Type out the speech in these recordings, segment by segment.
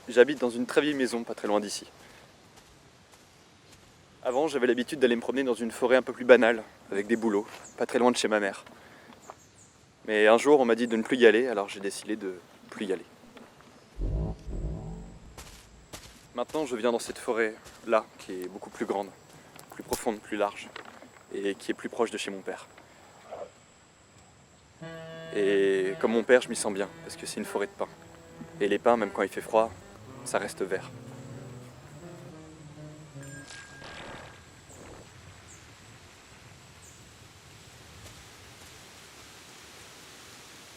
J'habite dans une très vieille maison, pas très loin d'ici. Avant, j'avais l'habitude d'aller me promener dans une forêt un peu plus banale, avec des bouleaux, pas très loin de chez ma mère. Mais un jour, on m'a dit de ne plus y aller, alors j'ai décidé de plus y aller. Maintenant, je viens dans cette forêt-là, qui est beaucoup plus grande, plus profonde, plus large, et qui est plus proche de chez mon père. Et comme mon père, je m'y sens bien, parce que c'est une forêt de pins. Et les pins, même quand il fait froid, ça reste vert.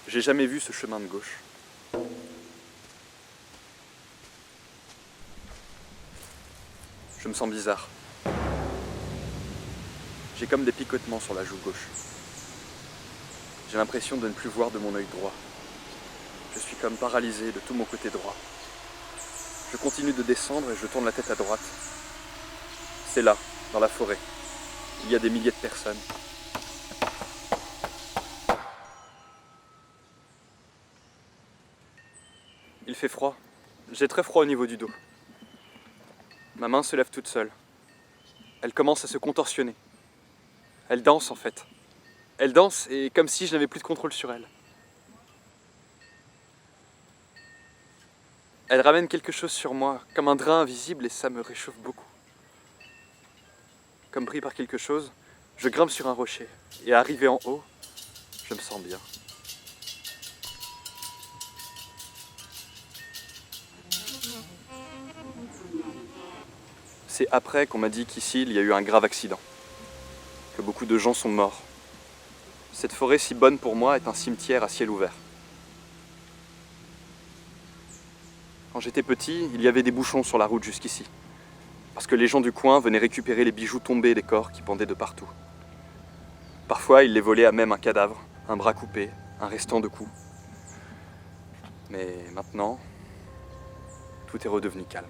J'ai jamais vu ce chemin de gauche. Je me sens bizarre. J'ai comme des picotements sur la joue gauche. J'ai l'impression de ne plus voir de mon œil droit. Je suis comme paralysé de tout mon côté droit. Je continue de descendre et je tourne la tête à droite. C'est là, dans la forêt. Il y a des milliers de personnes. Il fait froid. J'ai très froid au niveau du dos. Ma main se lève toute seule. Elle commence à se contorsionner. Elle danse en fait. Elle danse et comme si je n'avais plus de contrôle sur elle. Elle ramène quelque chose sur moi, comme un drain invisible et ça me réchauffe beaucoup. Comme pris par quelque chose, je grimpe sur un rocher et arrivé en haut, je me sens bien. C'est après qu'on m'a dit qu'ici, il y a eu un grave accident, que beaucoup de gens sont morts. Cette forêt si bonne pour moi est un cimetière à ciel ouvert. Quand j'étais petit, il y avait des bouchons sur la route jusqu'ici, parce que les gens du coin venaient récupérer les bijoux tombés des corps qui pendaient de partout. Parfois, ils les volaient à même un cadavre, un bras coupé, un restant de cou. Mais maintenant, tout est redevenu calme.